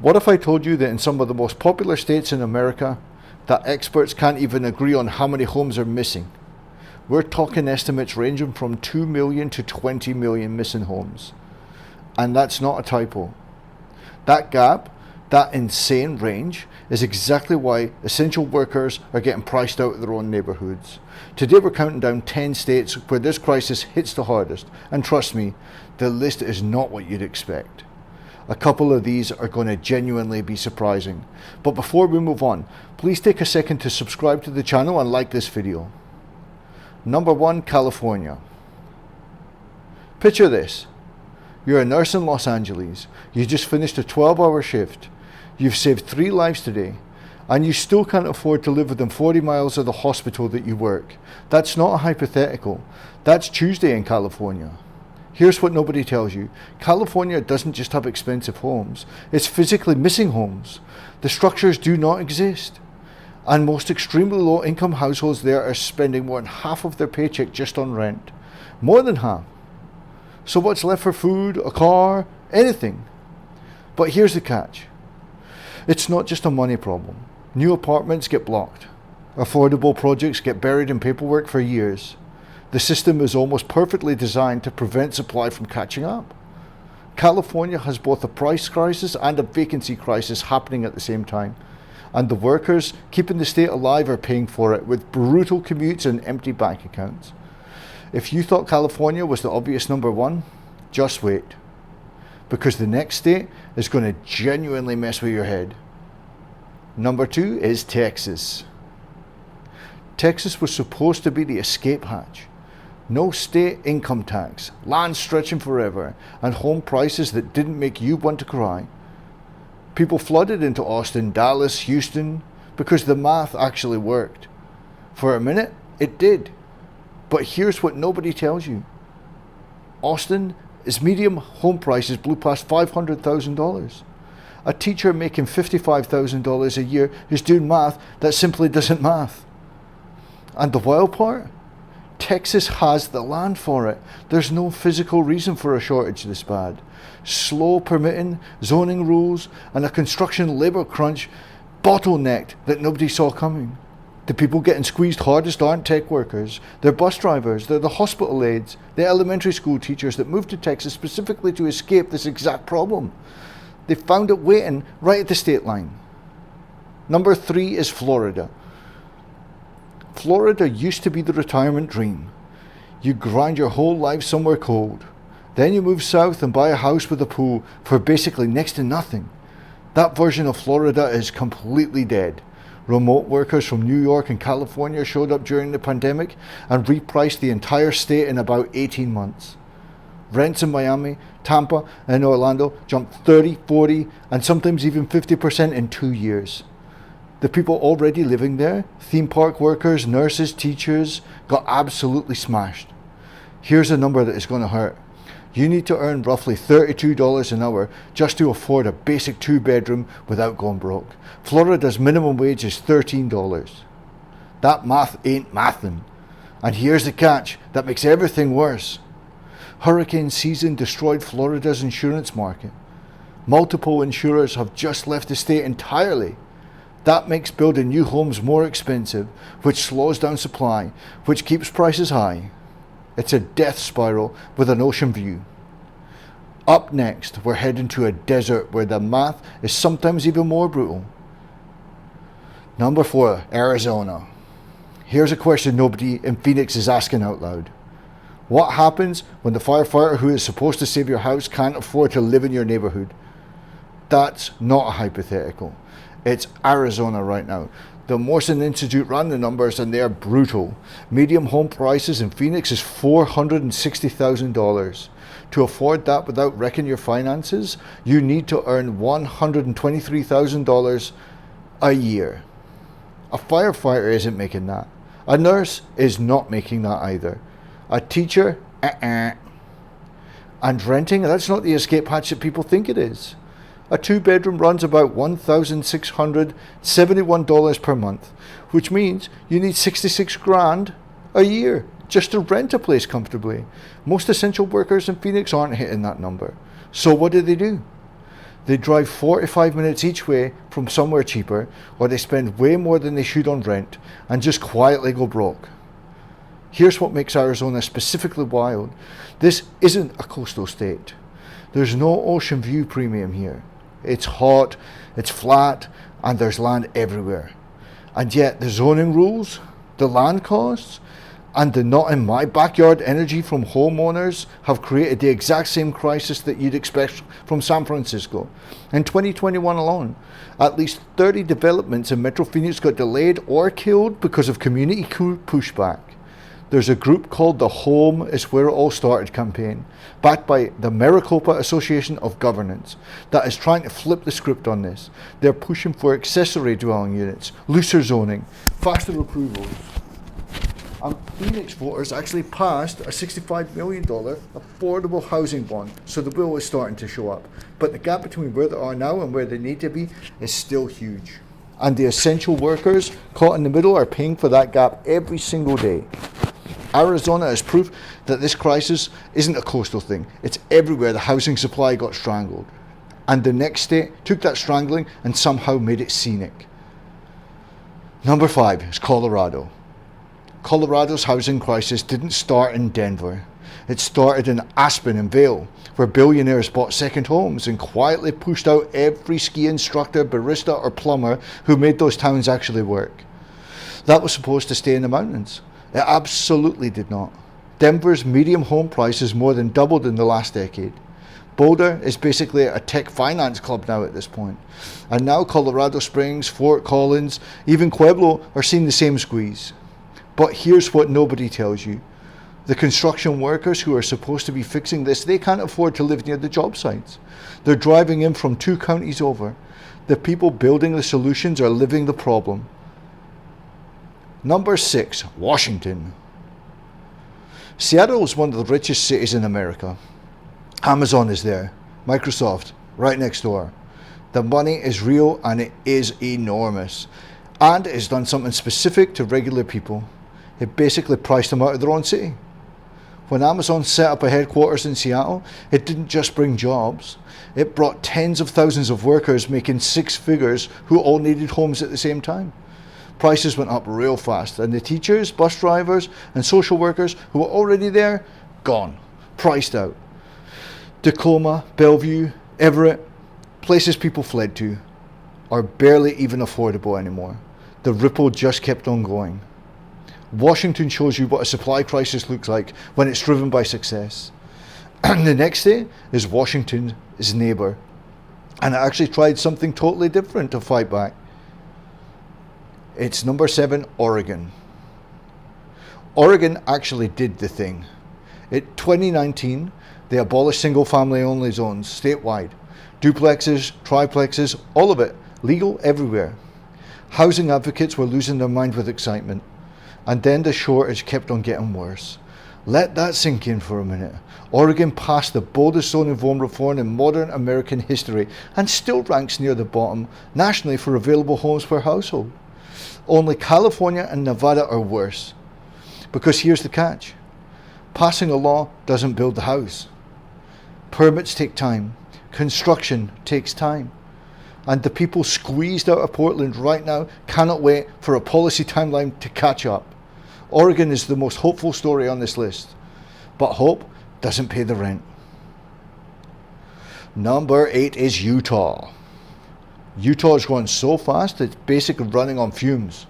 What if I told you that in some of the most popular states in America, that experts can't even agree on how many homes are missing? We're talking estimates ranging from 2 million to 20 million missing homes. And that's not a typo. That gap, that insane range, is exactly why essential workers are getting priced out of their own neighborhoods. Today we're counting down 10 states where this crisis hits the hardest. And trust me, the list is not what you'd expect. A couple of these are going to genuinely be surprising. But before we move on, please take a second to subscribe to the channel and like this video. Number 1, California. Picture this. You're a nurse in Los Angeles. You just finished a 12-hour shift. You've saved 3 lives today, and you still can't afford to live within 40 miles of the hospital that you work. That's not a hypothetical. That's Tuesday in California. Here's what nobody tells you. California doesn't just have expensive homes. It's physically missing homes. The structures do not exist. And most extremely low-income households there are spending more than half of their paycheck just on rent. More than half. So what's left for food, a car, anything? But here's the catch. It's not just a money problem. New apartments get blocked. Affordable projects get buried in paperwork for years. The system is almost perfectly designed to prevent supply from catching up. California has both a price crisis and a vacancy crisis happening at the same time. And the workers keeping the state alive are paying for it with brutal commutes and empty bank accounts. If you thought California was the obvious number 1, just wait. Because the next state is going to genuinely mess with your head. Number 2 is Texas. Texas was supposed to be the escape hatch. No state income tax, land stretching forever, and home prices that didn't make you want to cry. People flooded into Austin, Dallas, Houston, because the math actually worked. For a minute, it did. But here's what nobody tells you. Austin, its median home prices blew past $500,000. A teacher making $55,000 a year is doing math that simply doesn't math. And the wild part? Texas has the land for it. There's no physical reason for a shortage this bad. Slow permitting, zoning rules, and a construction labor crunch bottlenecked that nobody saw coming. The people getting squeezed hardest aren't tech workers. They're bus drivers, they're the hospital aides, the elementary school teachers that moved to Texas specifically to escape this exact problem. They found it waiting right at the state line. Number 3 is Florida. Florida used to be the retirement dream. You grind your whole life somewhere cold. Then you move south and buy a house with a pool for basically next to nothing. That version of Florida is completely dead. Remote workers from New York and California showed up during the pandemic and repriced the entire state in about 18 months. Rents in Miami, Tampa, and Orlando jumped 30, 40, and sometimes even 50% in 2 years. The people already living there, theme park workers, nurses, teachers, got absolutely smashed. Here's a number that is going to hurt. You need to earn roughly $32 an hour just to afford a basic 2-bedroom without going broke. Florida's minimum wage is $13. That math ain't mathin'. And here's the catch that makes everything worse. Hurricane season destroyed Florida's insurance market. Multiple insurers have just left the state entirely. That makes building new homes more expensive, which slows down supply, which keeps prices high. It's a death spiral with an ocean view. Up next, we're heading to a desert where the math is sometimes even more brutal. Number 4, Arizona. Here's a question nobody in Phoenix is asking out loud. What happens when the firefighter who is supposed to save your house can't afford to live in your neighborhood? That's not a hypothetical. It's Arizona right now. The Morrison Institute ran the numbers and they are brutal. Median home prices in Phoenix is $460,000. To afford that without wrecking your finances, you need to earn $123,000 a year. A firefighter isn't making that. A nurse is not making that either. A teacher, And renting, that's not the escape hatch that people think it is. A 2-bedroom runs about $1,671 per month, which means you need 66 grand a year just to rent a place comfortably. Most essential workers in Phoenix aren't hitting that number. So what do? They drive 45 minutes each way from somewhere cheaper, or they spend way more than they should on rent and just quietly go broke. Here's what makes Arizona specifically wild. This isn't a coastal state. There's no ocean view premium here. It's hot, it's flat, and there's land everywhere. And yet the zoning rules, the land costs, and the not in my backyard energy from homeowners have created the exact same crisis that you'd expect from San Francisco. In 2021 alone, at least 30 developments in Metro Phoenix got delayed or killed because of community pushback. There's a group called the Home is Where It All Started campaign, backed by the Maricopa Association of Governance, that is trying to flip the script on this. They're pushing for accessory dwelling units, looser zoning, faster approvals. And Phoenix voters actually passed a $65 million affordable housing bond, so the bill is starting to show up. But the gap between where they are now and where they need to be is still huge. And the essential workers caught in the middle are paying for that gap every single day. Arizona is proof that this crisis isn't a coastal thing. It's everywhere the housing supply got strangled. And the next state took that strangling and somehow made it scenic. Number 5 is Colorado. Colorado's housing crisis didn't start in Denver. It started in Aspen and Vail, where billionaires bought second homes and quietly pushed out every ski instructor, barista, or plumber who made those towns actually work. That was supposed to stay in the mountains. It absolutely did not. Denver's median home price has more than doubled in the last decade. Boulder is basically a tech finance club now at this point. And now Colorado Springs, Fort Collins, even Pueblo are seeing the same squeeze. But here's what nobody tells you. The construction workers who are supposed to be fixing this, they can't afford to live near the job sites. They're driving in from 2 counties over. The people building the solutions are living the problem. Number 6, Washington. Seattle is one of the richest cities in America. Amazon is there. Microsoft, right next door. The money is real and it is enormous. And it's done something specific to regular people. It basically priced them out of their own city. When Amazon set up a headquarters in Seattle, it didn't just bring jobs. It brought tens of thousands of workers making 6 figures who all needed homes at the same time. Prices went up real fast, and the teachers, bus drivers, and social workers who were already there, gone, priced out. Tacoma, Bellevue, Everett, places people fled to, are barely even affordable anymore. The ripple just kept on going. Washington shows you what a supply crisis looks like when it's driven by success. And the next day is Washington's neighbor, and it actually tried something totally different to fight back. It's number 7, Oregon. Oregon actually did the thing. In 2019, they abolished single-family only zones statewide. Duplexes, triplexes, all of it, legal everywhere. Housing advocates were losing their mind with excitement. And then the shortage kept on getting worse. Let that sink in for a minute. Oregon passed the boldest zoning reform in modern American history and still ranks near the bottom nationally for available homes per household. Only California and Nevada are worse. Because here's the catch. Passing a law doesn't build the house. Permits take time. Construction takes time. And the people squeezed out of Portland right now cannot wait for a policy timeline to catch up. Oregon is the most hopeful story on this list. But hope doesn't pay the rent. Number 8 is Utah. Utah is growing so fast it's basically running on fumes.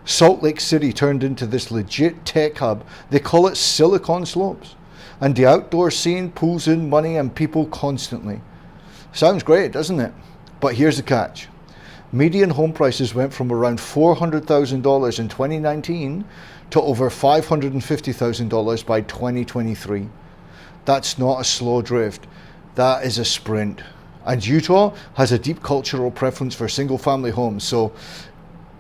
Salt Lake City turned into this legit tech hub. They call it Silicon Slopes. And the outdoor scene pulls in money and people constantly. Sounds great, doesn't it? But here's the catch. Median home prices went from around $400,000 in 2019 to over $550,000 by 2023. That's not a slow drift. That is a sprint. And Utah has a deep cultural preference for single-family homes, so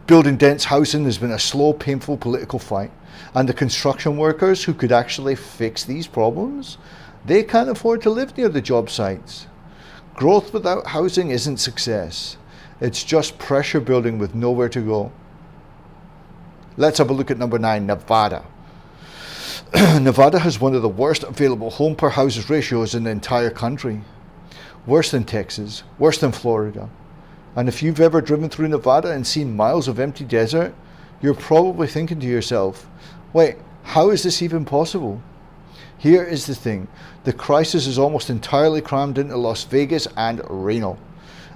building dense housing has been a slow, painful political fight. And the construction workers who could actually fix these problems, they can't afford to live near the job sites. Growth without housing isn't success. It's just pressure building with nowhere to go. Let's have a look at number 9, Nevada. Nevada has one of the worst available home per houses ratios in the entire country. Worse than Texas, worse than Florida. And if you've ever driven through Nevada and seen miles of empty desert, you're probably thinking to yourself, wait, how is this even possible? Here is the thing. The crisis is almost entirely crammed into Las Vegas and Reno.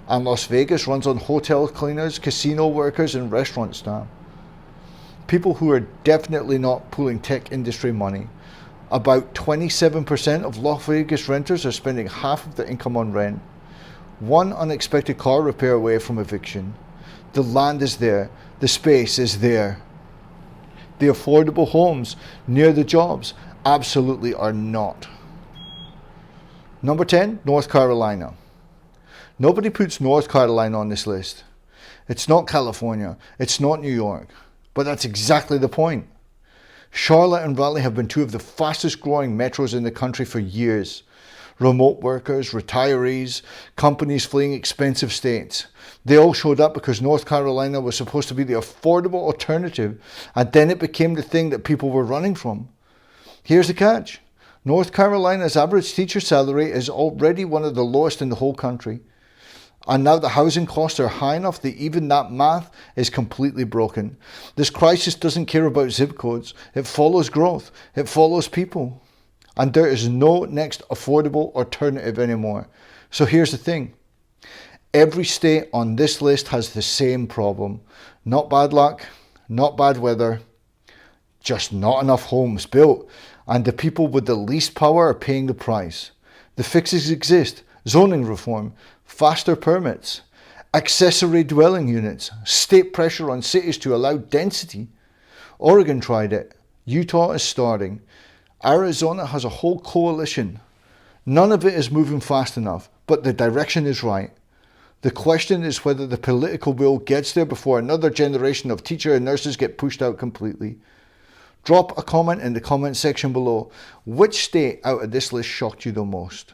And Las Vegas runs on hotel cleaners, casino workers, and restaurant staff. People who are definitely not pulling tech industry money. About 27% of Las Vegas renters are spending half of their income on rent. One unexpected car repair away from eviction. The land is there. The space is there. The affordable homes near the jobs absolutely are not. Number 10, North Carolina. Nobody puts North Carolina on this list. It's not California. It's not New York. But that's exactly the point. Charlotte and Raleigh have been two of the fastest growing metros in the country for years. Remote workers, retirees, companies fleeing expensive states. They all showed up because North Carolina was supposed to be the affordable alternative, and then it became the thing that people were running from. Here's the catch. North Carolina's average teacher salary is already one of the lowest in the whole country. And now the housing costs are high enough that even that math is completely broken. This crisis doesn't care about zip codes. It follows growth. It follows people. And there is no next affordable alternative anymore. So here's the thing. Every state on this list has the same problem. Not bad luck, not bad weather, just not enough homes built. And the people with the least power are paying the price. The fixes exist. Zoning reform, faster permits, accessory dwelling units, state pressure on cities to allow density. Oregon tried it. Utah is starting. Arizona has a whole coalition. None of it is moving fast enough, but the direction is right. The question is whether the political will gets there before another generation of teachers and nurses get pushed out completely. Drop a comment in the comment section below. Which state out of this list shocked you the most?